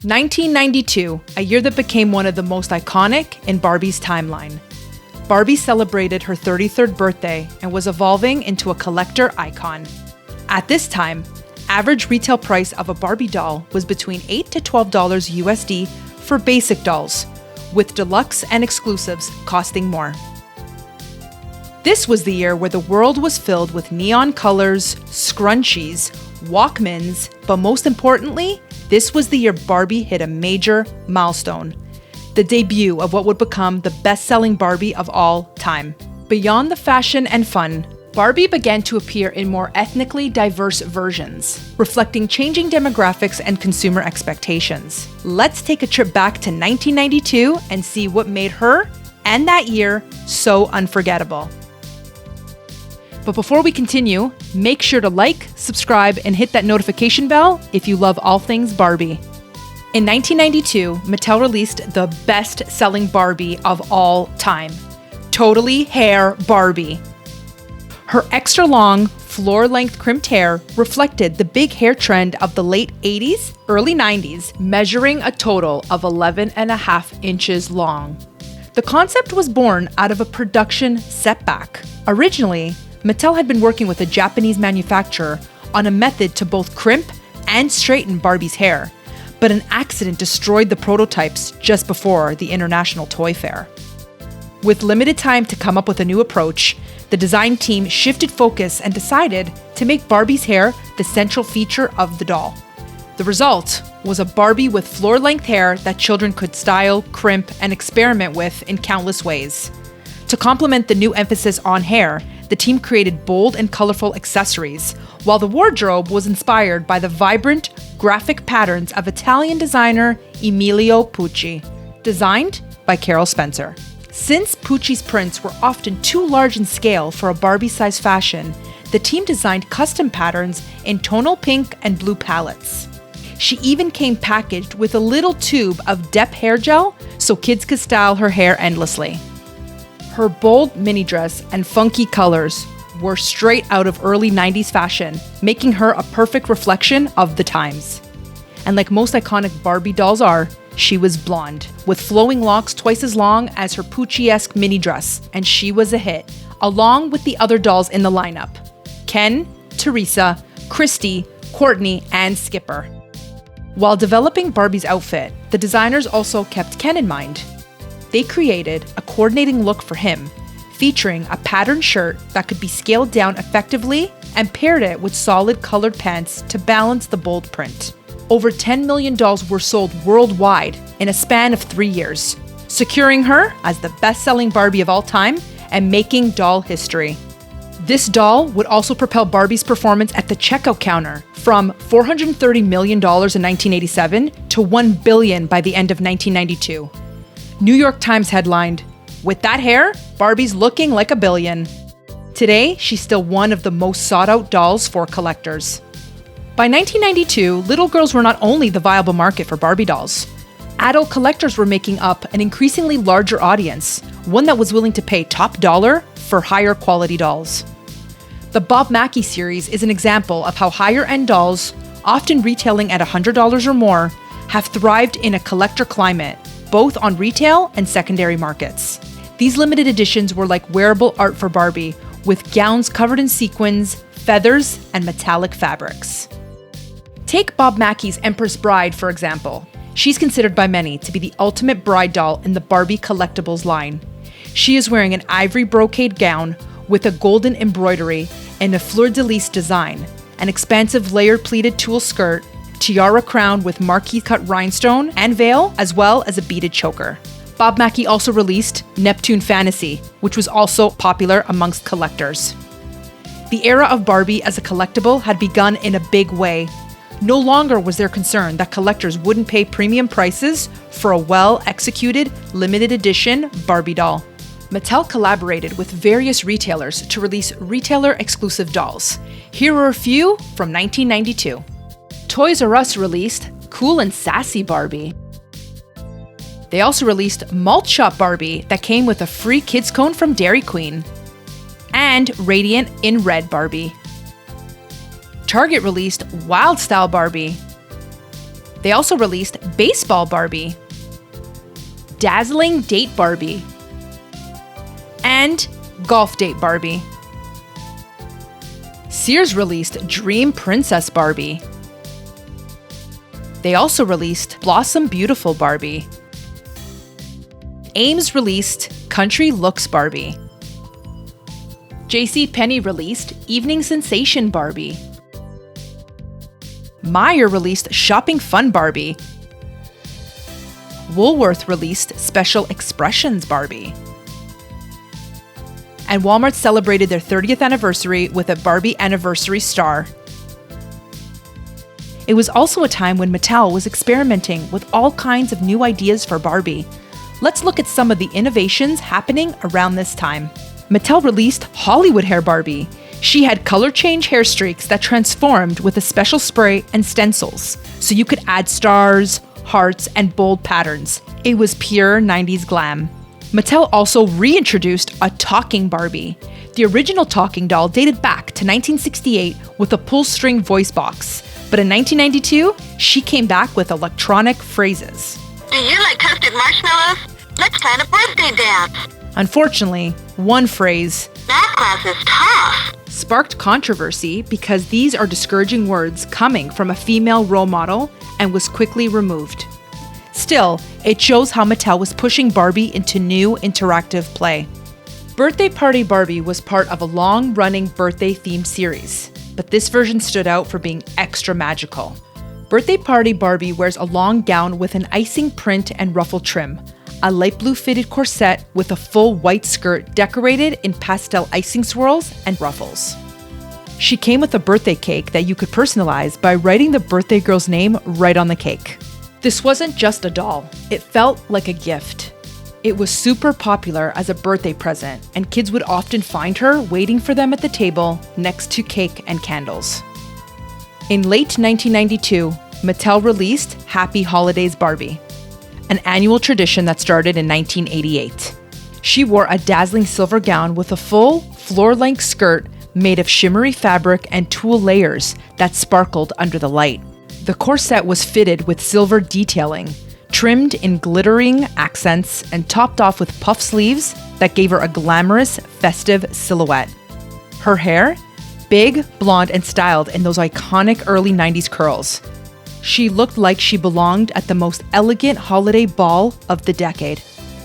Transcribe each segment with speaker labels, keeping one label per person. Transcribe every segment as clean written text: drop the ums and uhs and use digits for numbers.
Speaker 1: 1992, a year that became one of the most iconic in Barbie's timeline. Barbie celebrated her 33rd birthday and was evolving into a collector icon. At this time, average retail price of a Barbie doll was between $8 to $12 USD for basic dolls, with deluxe and exclusives costing more. This was the year where the world was filled with neon colors, scrunchies, Walkmans, but most importantly, this was the year Barbie hit a major milestone, the debut of what would become the best-selling Barbie of all time. Beyond the fashion and fun, Barbie began to appear in more ethnically diverse versions, reflecting changing demographics and consumer expectations. Let's take a trip back to 1992 and see what made her and that year so unforgettable. But before we continue, make sure to like, subscribe, and hit that notification bell if you love all things Barbie. In 1992, Mattel released the best-selling Barbie of all time, Totally Hair Barbie. Her extra-long, floor-length crimped hair reflected the big hair trend of the late 80s, early 90s, measuring a total of 11.5 inches long. The concept was born out of a production setback. Originally, Mattel had been working with a Japanese manufacturer on a method to both crimp and straighten Barbie's hair, but an accident destroyed the prototypes just before the International Toy Fair. With limited time to come up with a new approach, the design team shifted focus and decided to make Barbie's hair the central feature of the doll. The result was a Barbie with floor-length hair that children could style, crimp, and experiment with in countless ways. To complement the new emphasis on hair, the team created bold and colorful accessories, while the wardrobe was inspired by the vibrant, graphic patterns of Italian designer Emilio Pucci, designed by Carol Spencer. Since Pucci's prints were often too large in scale for a Barbie-sized fashion, the team designed custom patterns in tonal pink and blue palettes. She even came packaged with a little tube of Dep hair gel so kids could style her hair endlessly. Her bold mini dress and funky colors were straight out of early 90s fashion, making her a perfect reflection of the times. And like most iconic Barbie dolls are, she was blonde, with flowing locks twice as long as her Pucci-esque mini dress, and she was a hit, along with the other dolls in the lineup: Ken, Teresa, Christy, Courtney, and Skipper. While developing Barbie's outfit, the designers also kept Ken in mind. They created a coordinating look for him, featuring a patterned shirt that could be scaled down effectively and paired it with solid colored pants to balance the bold print. Over 10 million dolls were sold worldwide in a span of 3 years, securing her as the best-selling Barbie of all time and making doll history. This doll would also propel Barbie's performance at the checkout counter from $430 million in 1987 to $1 billion by the end of 1992. New York Times headlined, "With that hair, Barbie's looking like $1 billion." Today, she's still one of the most sought-out dolls for collectors. By 1992, little girls were not only the viable market for Barbie dolls. Adult collectors were making up an increasingly larger audience, one that was willing to pay top dollar for higher quality dolls. The Bob Mackie series is an example of how higher-end dolls, often retailing at $100 or more, have thrived in a collector climate, both on retail and secondary markets. These limited editions were like wearable art for Barbie, with gowns covered in sequins, feathers, and metallic fabrics. Take Bob Mackie's Empress Bride, for example. She's considered by many to be the ultimate bride doll in the Barbie collectibles line. She is wearing an ivory brocade gown with a golden embroidery and a fleur-de-lis design, an expansive layered pleated tulle skirt, tiara crown with marquise-cut rhinestone and veil, as well as a beaded choker. Bob Mackie also released Neptune Fantasy, which was also popular amongst collectors. The era of Barbie as a collectible had begun in a big way. No longer was there concern that collectors wouldn't pay premium prices for a well-executed, limited edition Barbie doll. Mattel collaborated with various retailers to release retailer-exclusive dolls. Here are a few from 1992. Toys R Us released Cool and Sassy Barbie. They also released Malt Shop Barbie that came with a free kids cone from Dairy Queen, and Radiant in Red Barbie. Target released Wild Style Barbie. They also released Baseball Barbie, Dazzling Date Barbie, and Golf Date Barbie. Sears released Dream Princess Barbie. They also released Blossom Beautiful Barbie. Ames released Country Looks Barbie. JCPenney released Evening Sensation Barbie. Meijer released Shopping Fun Barbie. Woolworth released Special Expressions Barbie. And Walmart celebrated their 30th anniversary with a Barbie Anniversary Star. It was also a time when Mattel was experimenting with all kinds of new ideas for Barbie. Let's look at some of the innovations happening around this time. Mattel released Hollywood Hair Barbie. She had color change hair streaks that transformed with a special spray and stencils, so you could add stars, hearts, and bold patterns. It was pure 90s glam. Mattel also reintroduced a talking Barbie. The original talking doll dated back to 1968 with a pull-string voice box, but in 1992, she came back with electronic phrases.
Speaker 2: Do you like toasted marshmallows? Let's plan a birthday dance.
Speaker 1: Unfortunately, one phrase,
Speaker 2: That class is tough,
Speaker 1: sparked controversy because these are discouraging words coming from a female role model and was quickly removed. Still, it shows how Mattel was pushing Barbie into new interactive play. Birthday Party Barbie was part of a long-running birthday-themed series, but this version stood out for being extra magical. Birthday Party Barbie wears a long gown with an icing print and ruffle trim, a light blue fitted corset with a full white skirt decorated in pastel icing swirls and ruffles. She came with a birthday cake that you could personalize by writing the birthday girl's name right on the cake. This wasn't just a doll, it felt like a gift. It was super popular as a birthday present, and kids would often find her waiting for them at the table next to cake and candles. In late 1992, Mattel released Happy Holidays Barbie, an annual tradition that started in 1988. She wore a dazzling silver gown with a full, floor-length skirt made of shimmery fabric and tulle layers that sparkled under the light. The corset was fitted with silver detailing, trimmed in glittering accents and topped off with puff sleeves that gave her a glamorous, festive silhouette. Her hair? Big, blonde, and styled in those iconic early 90s curls. She looked like she belonged at the most elegant holiday ball of the decade.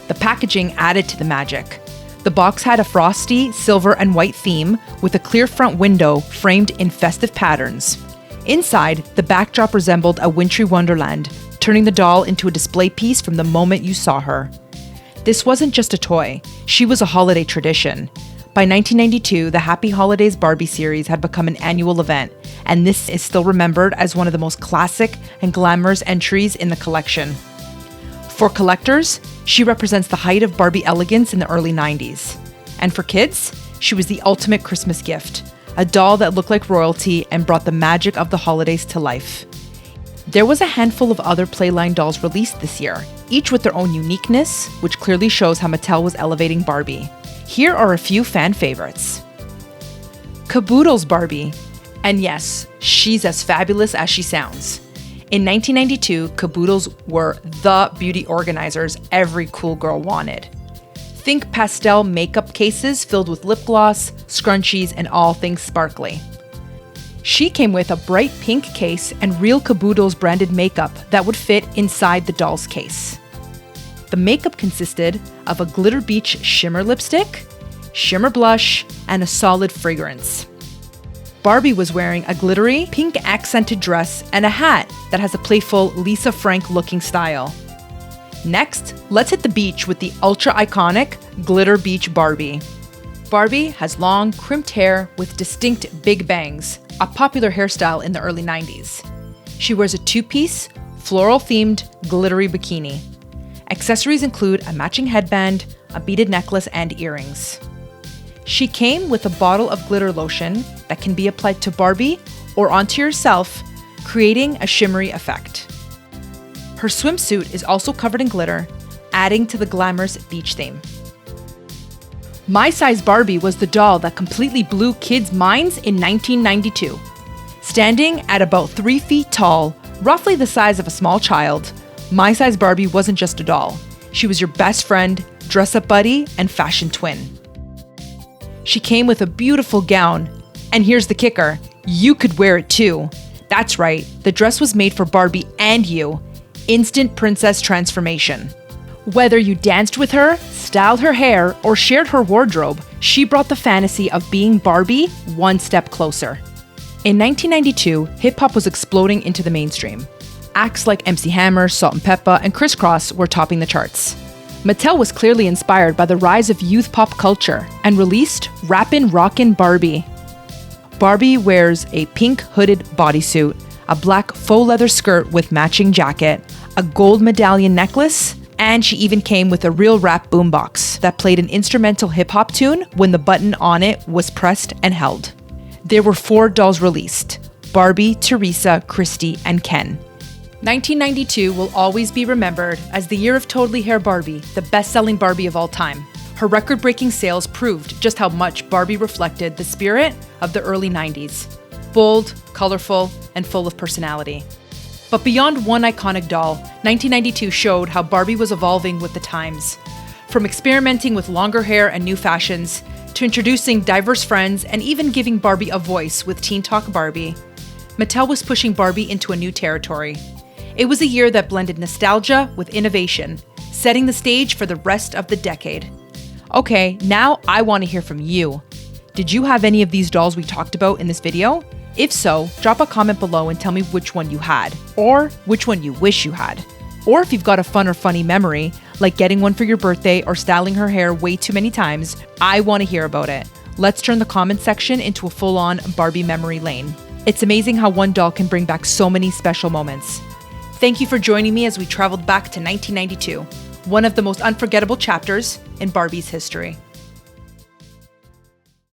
Speaker 1: The packaging added to the magic. The box had a frosty, silver and white theme with a clear front window framed in festive patterns. Inside, the backdrop resembled a wintry wonderland, turning the doll into a display piece from the moment you saw her. This wasn't just a toy, she was a holiday tradition. By 1992, the Happy Holidays Barbie series had become an annual event, and this is still remembered as one of the most classic and glamorous entries in the collection. For collectors, she represents the height of Barbie elegance in the early 90s. And for kids, she was the ultimate Christmas gift, a doll that looked like royalty and brought the magic of the holidays to life. There was a handful of other playline dolls released this year, each with their own uniqueness, which clearly shows how Mattel was elevating Barbie. Here are a few fan favorites. Caboodle's Barbie. And yes, she's as fabulous as she sounds. In 1992, Caboodles were the beauty organizers every cool girl wanted. Think pastel makeup cases filled with lip gloss, scrunchies, and all things sparkly. She came with a bright pink case and real Caboodles branded makeup that would fit inside the doll's case. The makeup consisted of a Glitter Beach shimmer lipstick, shimmer blush, and a solid fragrance. Barbie was wearing a glittery, pink accented dress and a hat that has a playful Lisa Frank looking style. Next, let's hit the beach with the ultra iconic Glitter Beach Barbie. Barbie has long, crimped hair with distinct big bangs, a popular hairstyle in the early 90s. She wears a two-piece, floral-themed, glittery bikini. Accessories include a matching headband, a beaded necklace, and earrings. She came with a bottle of glitter lotion that can be applied to Barbie or onto yourself, creating a shimmery effect. Her swimsuit is also covered in glitter, adding to the glamorous beach theme. My Size Barbie was the doll that completely blew kids' minds in 1992. Standing at about 3 feet tall, Roughly the size of a small child, My Size Barbie wasn't just a doll. She was your best friend, dress-up buddy, and fashion twin. She came with a beautiful gown, and here's the kicker, you could wear it too. That's right, the dress was made for Barbie and you. Instant princess transformation. Whether you danced with her, styled her hair, or shared her wardrobe, she brought the fantasy of being Barbie one step closer. In 1992, hip-hop was exploding into the mainstream. Acts like MC Hammer, Salt and Peppa, and Criss Cross were topping the charts. Mattel was clearly inspired by the rise of youth pop culture and released Rappin Rockin Barbie. Barbie wears a pink hooded bodysuit, a black faux leather skirt with matching jacket, a gold medallion necklace, and she even came with a real rap boombox that played an instrumental hip-hop tune when the button on it was pressed and held. There were 4 dolls released: Barbie, Teresa, Christy, and Ken. 1992 will always be remembered as the year of Totally Hair Barbie, the best-selling Barbie of all time. Her record-breaking sales proved just how much Barbie reflected the spirit of the early 90s. Bold, colorful, and full of personality. But beyond one iconic doll, 1992 showed how Barbie was evolving with the times. From experimenting with longer hair and new fashions, to introducing diverse friends and even giving Barbie a voice with Teen Talk Barbie, Mattel was pushing Barbie into a new territory. It was a year that blended nostalgia with innovation, setting the stage for the rest of the decade. Okay, now I want to hear from you. Did you have any of these dolls we talked about in this video? If so, drop a comment below and tell me which one you had, or which one you wish you had. Or if you've got a fun or funny memory, like getting one for your birthday or styling her hair way too many times, I want to hear about it. Let's turn the comment section into a full-on Barbie memory lane. It's amazing how one doll can bring back so many special moments. Thank you for joining me as we traveled back to 1992, one of the most unforgettable chapters in Barbie's history.